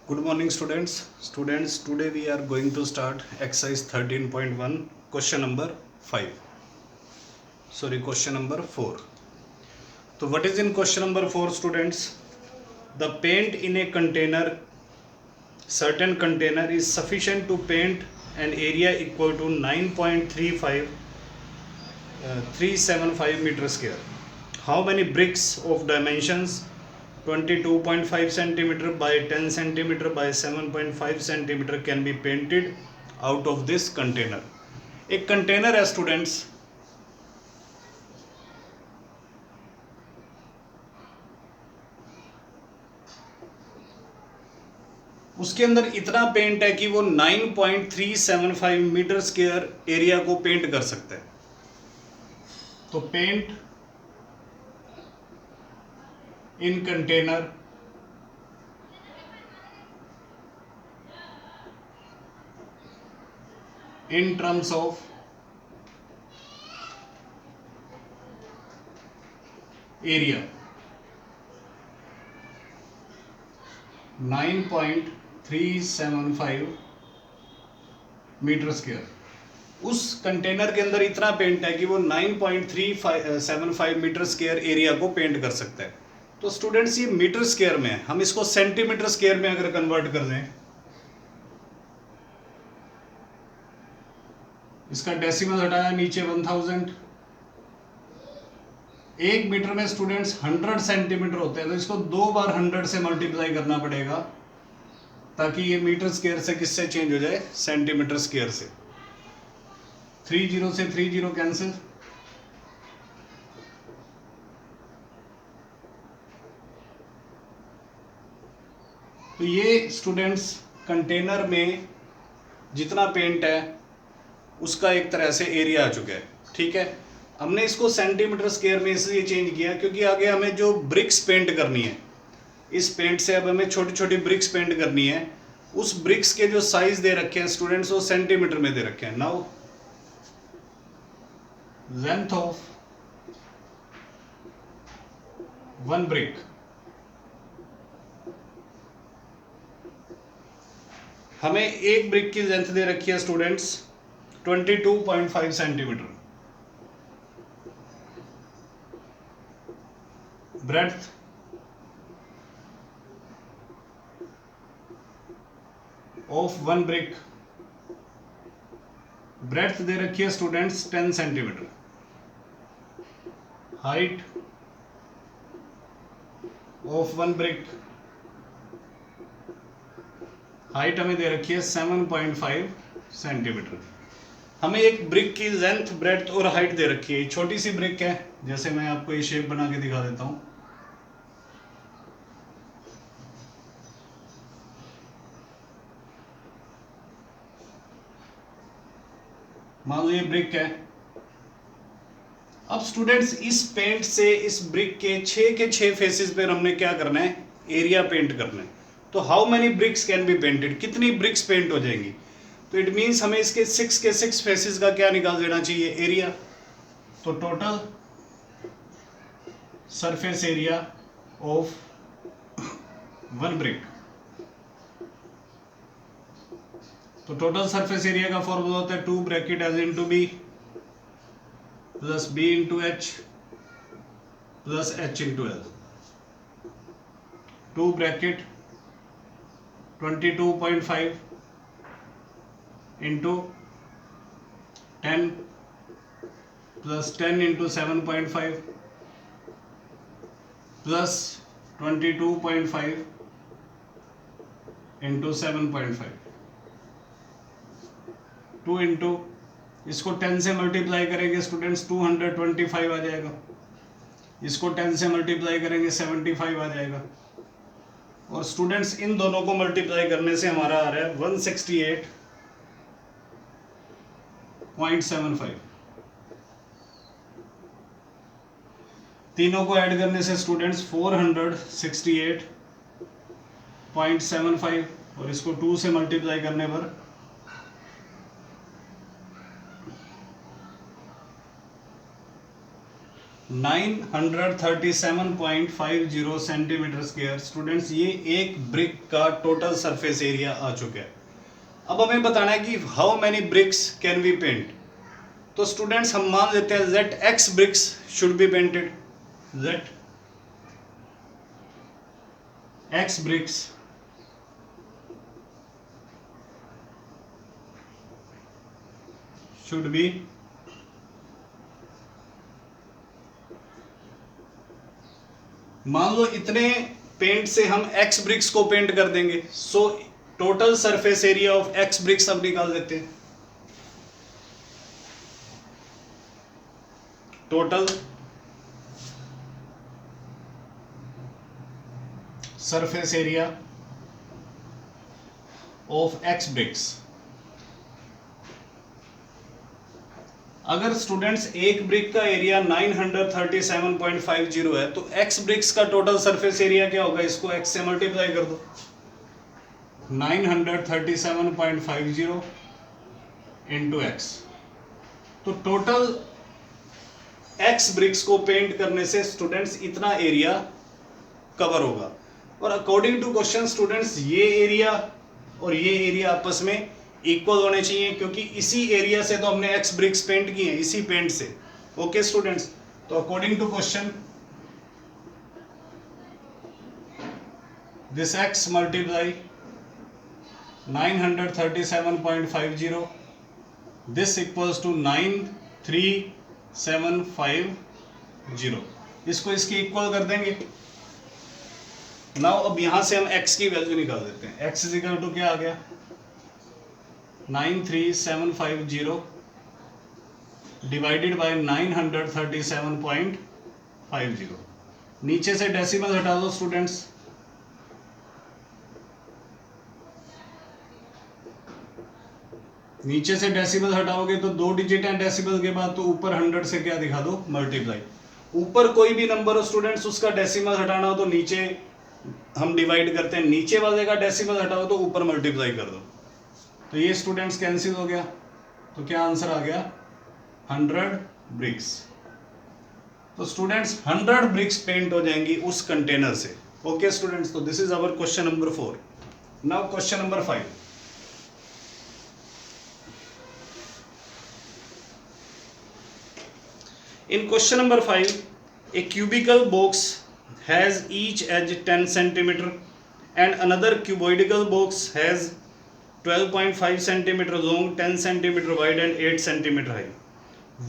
Good morning, students. Students, today we are going to start exercise 13.1, question number 5. Question number 4. So, what is in question number 4, students? The paint in a container, certain container is sufficient to paint an area equal to 9.375 meter square. How many bricks of dimensions 22.5 centimeter by 10 centimeter by 7.5 centimeter can be painted out of this container? एक container है students, उसके अंदर इतना paint है कि वो 9.375 metre square area को paint कर सकता है. तो paint in container in terms of area 9.375 metre square. उस कंटेनर के अंदर इतना पेंट है कि वो 9.375 मीटर स्क्वायर एरिया को पेंट कर सकता है. तो स्टूडेंट्स ये मीटर स्क्वायर में है, हम इसको सेंटीमीटर स्क्वायर में अगर कन्वर्ट कर दें, इसका डेसिमल हटाया, नीचे 1000. एक मीटर में स्टूडेंट्स 100 सेंटीमीटर होते हैं, तो इसको 2 बार 100 से मल्टीप्लाई करना पड़ेगा ताकि ये मीटर स्क्वायर से किससे चेंज हो जाए, सेंटीमीटर स्क्वायर से. 30 से 30 कैंसिल, तो ये स्टूडेंट्स कंटेनर में जितना पेंट है उसका एक तरह से एरिया आ चुका है. ठीक है, हमने इसको सेंटीमीटर स्क्वायर में इसलिए चेंज किया क्योंकि आगे हमें जो ब्रिक्स पेंट करनी है, इस पेंट से अब हमें छोटी छोटी ब्रिक्स पेंट करनी है. उस ब्रिक्स के जो साइज दे रखे हैं स्टूडेंट्स वो सेंटीमीटर में दे रखे हैं. Now length of one brick, हमें एक ब्रिक की लेंथ दे रखी है students 22.5 centimetre. Breadth of one brick, breadth दे रखी है students 10 centimetre. Height of one brick, height हमें दे रखी है 7.5 सेंटीमीटर. हमें एक ब्रिक की लेंथ, ब्रेड्थ और हाइट दे रखी है. छोटी सी ब्रिक है, जैसे मैं आपको ये शेप बना के दिखा देता हूं. मान लो ये ब्रिक है. अब स्टूडेंट्स इस पेंट से इस ब्रिक के 6 फेसेस पे हमने क्या करना है, एरिया पेंट करना है. तो how many bricks can be painted, कितनी ब्रिक्स पेंट हो जाएंगी. तो इट मींस हमें इसके 6 फेसेस का क्या निकाल देना चाहिए, एरिया. तो total surface area of one brick, तो टोटल सरफेस एरिया का फॉर्मूला होता है 2 bracket L into B plus B into H plus H into L. 2 bracket 22.5 into 10 plus 10 into 7.5 plus 22.5 into 7.5, 2 into, इसको 10 से मल्टीप्लाई करेंगे students 225 आ जाएगा. इसको 10 से मल्टीप्लाई करेंगे 75 आ जाएगा. और स्टूडेंट्स इन दोनों को मल्टीप्लाई करने से हमारा आ रहा है 168.75. तीनों को ऐड करने से स्टूडेंट्स 468.75 और इसको 2 से मल्टीप्लाई करने पर 9.375 937.50 सेंटीमीटर स्क्वायर। स्टूडेंट्स ये एक ब्रिक का टोटल सरफेस एरिया आ चुका है। अब हमें बताना है कि how many bricks can we paint. तो स्टूडेंट्स हम मान लेते हैं let X bricks should be painted. Let X bricks should be मान लो इतने पेंट से हम एक्स ब्रिक्स को पेंट कर देंगे। So total surface area of X bricks अब निकाल देते हैं। Total surface area of X bricks. अगर स्टूडेंट्स एक ब्रिक का एरिया 937.50 है तो एक्स ब्रिक्स का टोटल सरफेस एरिया क्या होगा? इसको एक्स से मल्टीप्लाई कर दो। 937.50 इंटू एक्स। तो टोटल एक्स ब्रिक्स को पेंट करने से स्टूडेंट्स इतना एरिया कवर होगा। और अकॉर्डिंग टू क्वेश्चन स्टूडेंट्स ये एरिया और ये एरिया आपस में इक्वल होने चाहिए, क्योंकि इसी एरिया से तो हमने एक्स ब्रिक्स पेंट किए हैं, इसी पेंट से। ओके स्टूडेंट्स, तो according to question this X multiply 937.50 this equals to 93750। इसको इसके इक्वल कर देंगे। नाउ अब यहां से हम x की वैल्यू निकाल देते हैं। x इज इक्वल टू क्या आ गया? 93750 डिवाइडेड बाय 937.50। नीचे से डेसिमल हटा दो स्टूडेंट्स। नीचे से डेसिमल हटाओगे तो 2 डिजिट है डेसिमल के बाद, तो ऊपर 100 से क्या दिखा दो? मल्टीप्लाई। ऊपर कोई भी नंबर हो स्टूडेंट्स उसका डेसिमल हटाना हो तो नीचे हम डिवाइड करते हैं, नीचे वाले का डेसिमल हटाओ तो ऊपर मल्टीप्लाई कर दो। तो ये स्टूडेंट्स कैंसिल हो गया। तो क्या आंसर आ गया? 100 ब्रिक्स। तो स्टूडेंट्स 100 ब्रिक्स पेंट हो जाएंगी उस कंटेनर से। ओके स्टूडेंट्स, तो this is our question number 4। Now question number 5। In question number 5, a cubical box has each edge 10 cm and another cuboidal box has 12.5 cm long, 10 cm wide and 8 cm high.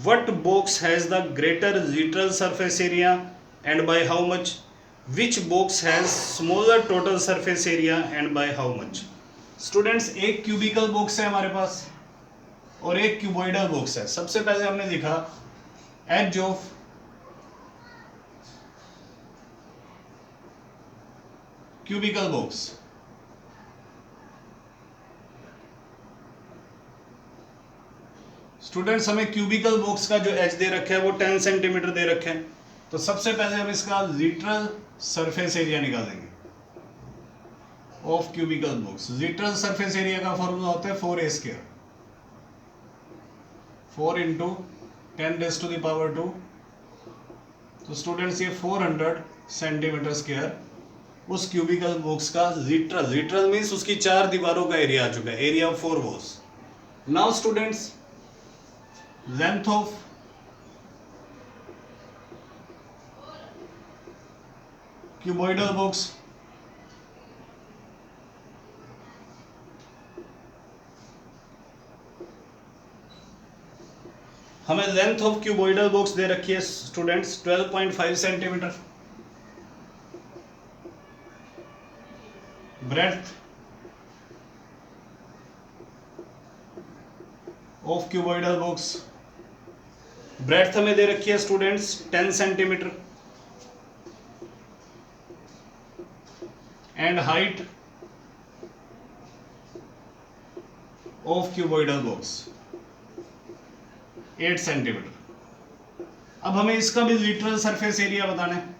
What box has the greater literal surface area and by how much? Which box has smaller total surface area and by how much? Students, एक cubical box है हमारे पास और एक cuboidal box है। सबसे पहले हमने लिखा edge of cubical box। Students हमें क्यूबिकल बॉक्स का जो एज दे रखा है वो 10 सेंटीमीटर दे रखे हैं। तो सबसे पहले हम इसका लिटरल सरफेस एरिया निकालेंगे of cubical box. Literal surface area का फॉर्मूला होता है 4a²। 4 इंटू 10⁻²। तो स्टूडेंट्स ये 400 सेंटीमीटर स्क्वायर उस क्यूबिकल बॉक्स का लिटरल मीन्स उसकी 4 दीवारों का एरिया आ चुका है, area of 4 walls. Now students length of cuboidal box. हमें लेंथ ऑफ क्यूबॉइडल बॉक्स दे रखी है students 12.5 centimetre. Breadth of cuboidal box, breadth हमें दे रखी है students 10 centimetre and height of cuboidal box 8 centimetre. अब हमें इसका भी लिटरल सरफेस एरिया बताना है।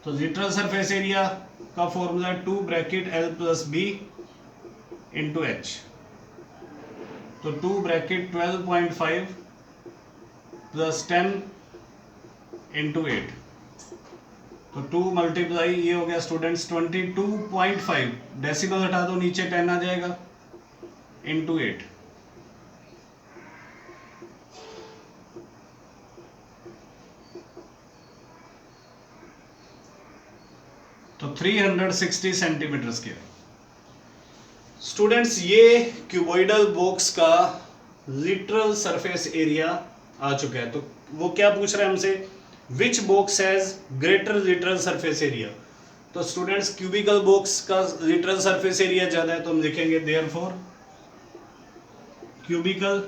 तो लिटरल सरफेस एरिया का formula 2 bracket L + B × H। तो 2 ब्रैकेट 12.5 प्लस 10 इंटू 8, तो 2 मल्टीप्लाई ये हो गया स्टूडेंट्स 22.5, डेसिमल हटा दो नीचे 10 आ जाएगा, इंटू 8, तो 360 सेंटीमीटर स्क्वायर। स्टूडेंट्स ये क्यूबॉइडल बॉक्स का लिटरल सरफेस एरिया आ चुका है। तो वो क्या पूछ रहा है हमसे, which box has greater literal surface area. तो स्टूडेंट्स क्यूबिकल बॉक्स का लिटरल सरफेस एरिया ज्यादा है, तो हम लिखेंगे therefore cubical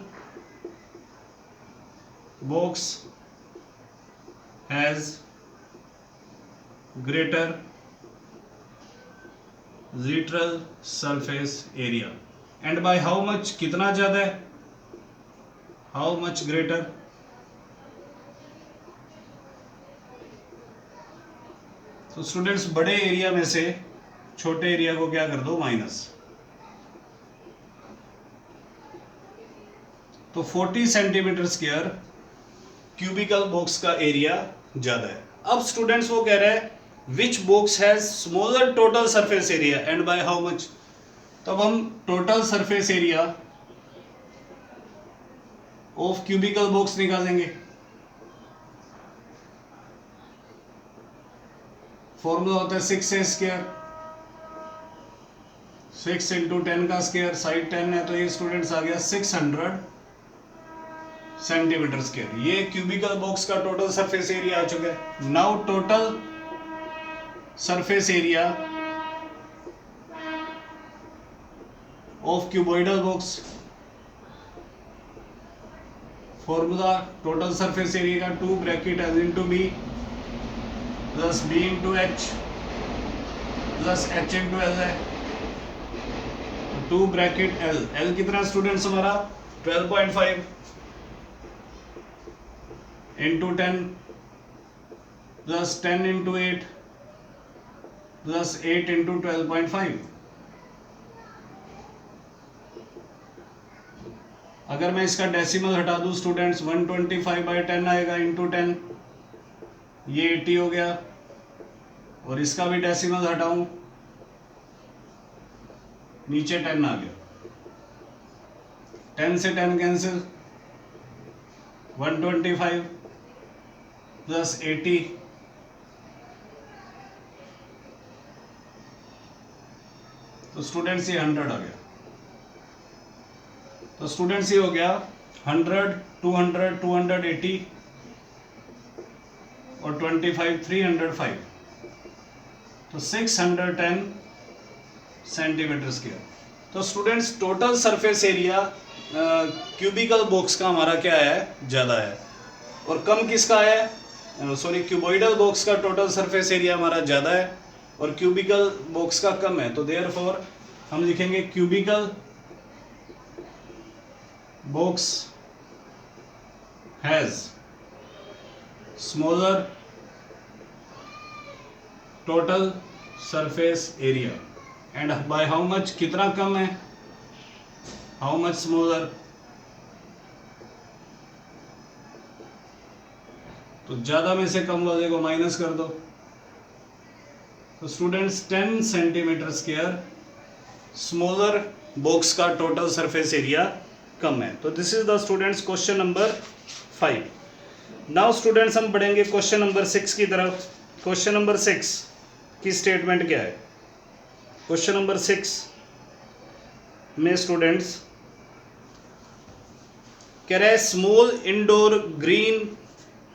box has greater literal surface area, and by how much, कितना ज्यादा है, हाउ मच ग्रेटर, तो स्टूडेंट्स बड़े एरिया में से छोटे एरिया को क्या कर दो, माइनस, तो 40 सेंटीमीटर स्क्वायर क्यूबिकल बॉक्स का एरिया ज्यादा है। अब स्टूडेंट्स वो कह रहा है which box has smaller total surface area and by how much. तब हम total surface area of cubical box निकालेंगे। फॉर्मूला होता है 6a स्क्वायर, 6 इंटू 10 का स्क्वायर, साइड 10 है, तो ये स्टूडेंट्स आ गया 600 सेंटीमीटर स्क्वायर। ये क्यूबिकल बॉक्स का टोटल सरफेस एरिया आ चुका है। Now total surface area of cuboidal box, formula total surface area का 2 bracket L into B plus B into H plus H into L है, 2 bracket L, L कितना students हमारा 12.5 into 10 plus 10 into 8 plus 8 into 12.5। अगर मैं इसका decimal हटा दूं students 125/10 आएगा इंटू 10, ये 80 हो गया, और इसका भी डेसिमल हटाऊं नीचे 10 आ गया, 10 से 10 कैंसिल, 125 प्लस 80 तो स्टूडेंट्स ये 100 आ गया। तो स्टूडेंट्स ये हो गया 100, 200, 280 और 25 305, तो 610 सेंटीमीटर स्क्वायर। तो students total surface area cubicle box का हमारा क्या है, ज्यादा है, और कम किसका है, सॉरी क्यूबॉइडल बॉक्स का टोटल सरफेस एरिया हमारा ज्यादा है और क्यूबिकल बॉक्स का कम है। तो देयरफॉर हम लिखेंगे cubical box has smaller total surface area and by how much, कितना कम है, हाउ मच स्मॉलर, तो ज्यादा में से कम वाले को माइनस कर दो। तो students 10 centimetre square smaller box का टोटल सरफेस एरिया कम है। तो this is the students question number 5। Now students हम बढ़ेंगे क्वेश्चन नंबर 6 की तरफ। क्वेश्चन नंबर 6 की स्टेटमेंट क्या है। क्वेश्चन नंबर 6 में स्टूडेंट्स कह रहा है small indoor green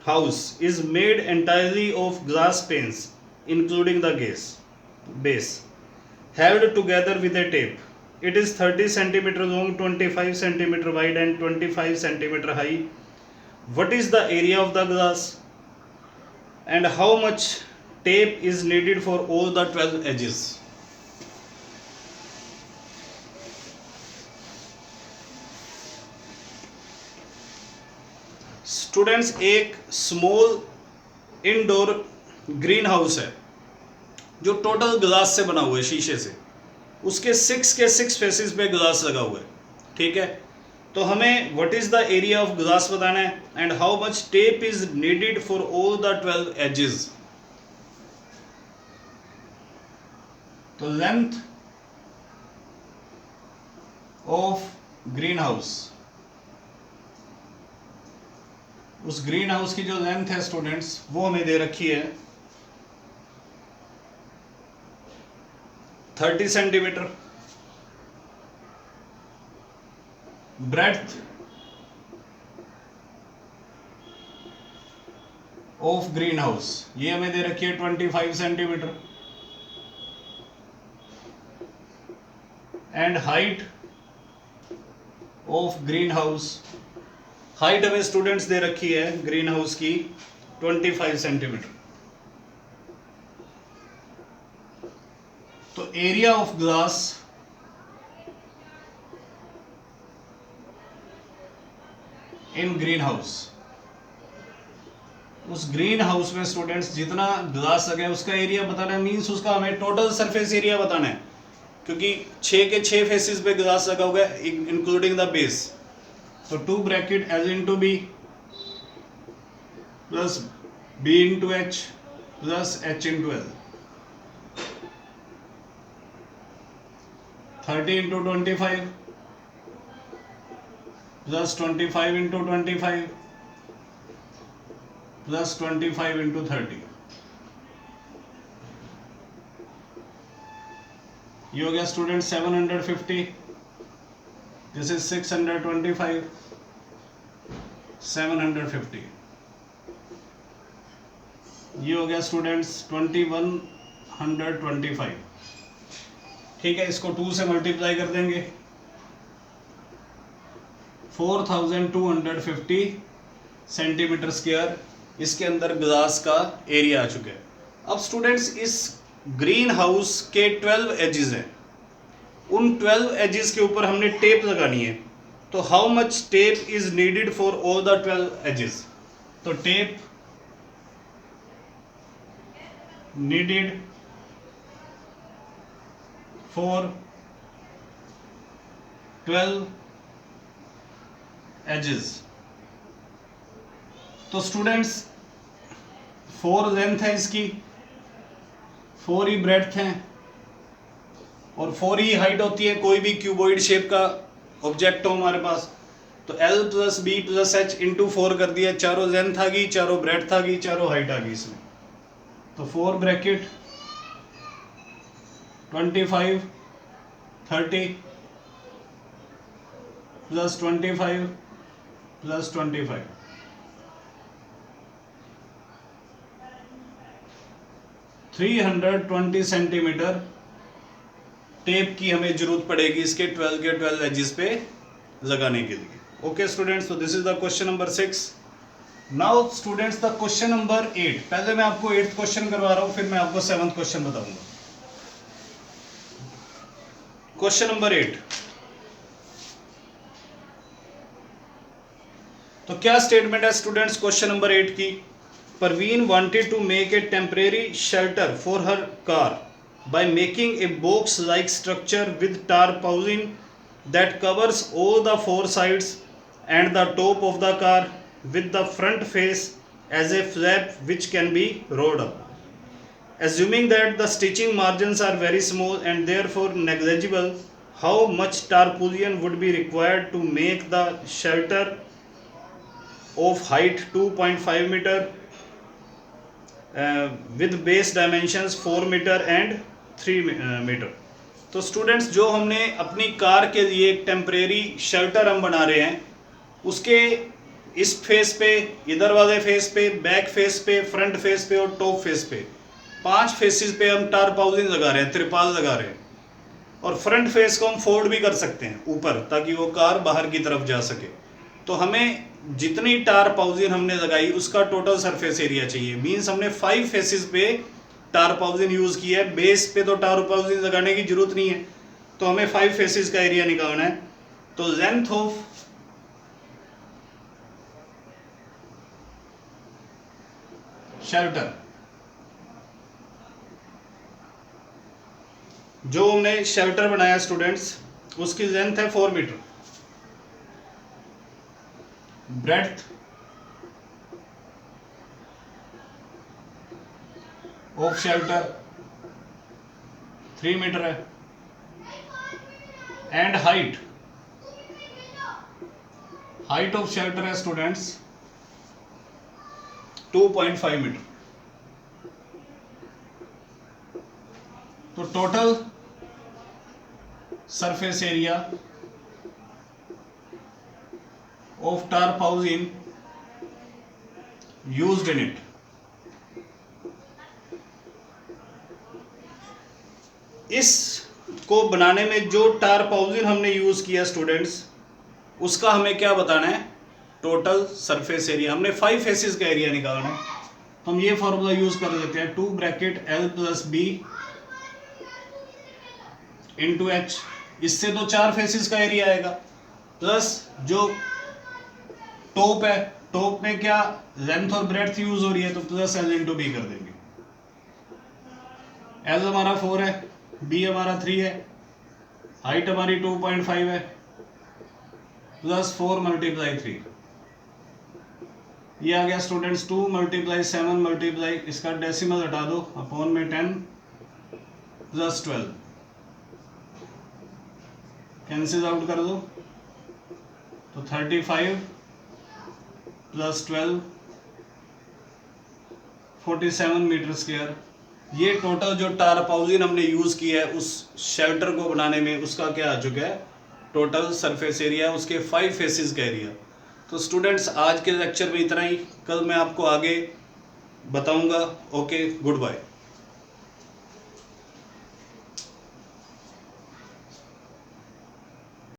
house is made entirely of glass panes including the base held together with a tape. It is 30 cm long, 25 cm wide and 25 cm high. What is the area of the glass and how much tape is needed for all the 12 edges? Students, एक small indoor green house है जो total glass से बना हुआ है, शीशे से, उसके 6 के 6 फेसेस पे ग्लास लगा हुआ है, ठीक है। तो हमें what is the area of glass बताना है and how much tape is needed for all the 12 edges. तो लेंथ ऑफ ग्रीन हाउस, उस ग्रीन हाउस की जो लेंथ है स्टूडेंट्स वो हमें दे रखी है 30 centimetre. Breadth of green house ये हमें दे रखी है 25 centimetre. And height of green house, height हमें स्टूडेंट्स दे रखी है ग्रीन हाउस की 25 सेंटीमीटर। तो area of glass in green house, उस ग्रीन हाउस में स्टूडेंट्स जितना ग्लास लगा है उसका एरिया बताना है, मींस उसका हमें टोटल सरफेस एरिया बताना है, क्योंकि 6 के 6 फेसेस पे ग्लास लगा हुआ है इंक्लूडिंग द बेस। तो 2 bracket L into B plus B into H plus H into L, 30 into 25 plus 25 into 25 plus 25 into 30, ये हो गया स्टूडेंट 750। दिस इज 625, 750, ये हो गया स्टूडेंट्स 2125। ठीक है, इसको 2 से मल्टीप्लाई कर देंगे, 4250 सेंटीमीटर स्क्वायर इसके अंदर ग्लास का एरिया आ चुका है। अब स्टूडेंट्स इस ग्रीन हाउस के 12 एजेस हैं, उन 12 एजेस के ऊपर हमने टेप लगानी है। तो how much tape is needed for all the 12 edges? तो टेप नीडेड फॉर 12 एजेस। तो स्टूडेंट्स 4 लेंथ है इसकी, 4 ही ब्रेड्थ है और 4 ही हाइट होती है कोई भी क्यूबॉइड शेप का ऑब्जेक्ट हो हमारे पास। तो L plus B plus H into 4 कर दिया, चारों लेंथ आ गई, चारों ब्रेड्थ आ गई, चारों हाइट आ गई इसमें। तो 4 bracket 25 30 plus 25 plus 25, 320 centimetre tape की हमें जरूरत पड़ेगी इसके 12 के 12 एजेस पे लगाने के लिए। ओके स्टूडेंट्स, तो this is the question number 6। Now students the question number 8, पहले मैं आपको 8th क्वेश्चन करवा रहा हूं, फिर मैं आपको 7th क्वेश्चन बताऊंगा। क्वेश्चन नंबर 8, तो क्या स्टेटमेंट है स्टूडेंट्स क्वेश्चन नंबर 8 की? Parveen wanted to make a temporary shelter for her car by making a box-like structure with tarpaulin that covers all the 4 sides and the top of the car, with the front face as a flap which can be rolled up. Assuming that the stitching margins are very small and therefore negligible, how much tarpaulin would be required to make the shelter of height 2.5 meter with base dimensions 4 meter and 3 metre? तो students जो हमने अपनी car के लिए एक temporary shelter हम बना रहे हैं, उसके इस फेस पे, इधर वाले फेस पे, बैक फेस पे, फ्रंट फेस पे और टॉप फेस पे, 5 फेसेस पे हम टारपाउलिन लगा रहे हैं, त्रिपाल लगा रहे हैं। और फ्रंट फेस को हम फोल्ड भी कर सकते हैं ऊपर, ताकि वो कार बाहर की तरफ जा सके। तो हमें जितनी टारपाउलिन हमने लगाई उसका टोटल सरफेस एरिया चाहिए, मीन्स हमने 5 फेसेस पे टारपाउलिन यूज किया है, बेस पे तो टारपाउलिन लगाने की जरूरत नहीं है, तो हमें 5 फेसेस का एरिया निकालना है। तो लेंथ ऑफ शेल्टर, जो हमने शेल्टर बनाया स्टूडेंट्स, उसकी लेंथ है 4 metre. Breadth of shelter 3 metre है, एंड हाइट ऑफ शेल्टर है स्टूडेंट्स 2.5 मीटर। तो total surface area of tarpaulin used in it, इस को बनाने में जो टार्प हाउसिंग हमने यूज किया स्टूडेंट्स, उसका हमें क्या बताना है, टोटल सरफेस एरिया। हमने 5 फेसेस का एरिया निकालना है। हम ये फॉर्मूला यूज कर लेते हैं, 2 ब्रैकेट L + B × H। इससे तो 4 फेसेस का एरिया आएगा, प्लस जो टॉप है, टॉप में क्या लेंथ और ब्रेड्थ यूज हो रही है, तो प्लस L × B कर देंगे। L हमारा 4 है, B हमारा 3 है, हाइट हमारी 2.5 है, प्लस 4 × 3, ये आ गया स्टूडेंट्स 2 × 7 × इसका डेसिमल हटा दो, अपॉन में 10 + 12 कैंसिल आउट कर दो, तो 35 + 12 47 मीटर स्क्वायर। ये टोटल जो टार्प हाउसिंग हमने यूज किया है उस शेल्टर को बनाने में, उसका क्या आ चुका है, टोटल सरफेस एरिया, उसके 5 फेसेस का एरिया। तो स्टूडेंट्स आज के लेक्चर में इतना ही, कल मैं आपको आगे बताऊंगा। Okay, good bye.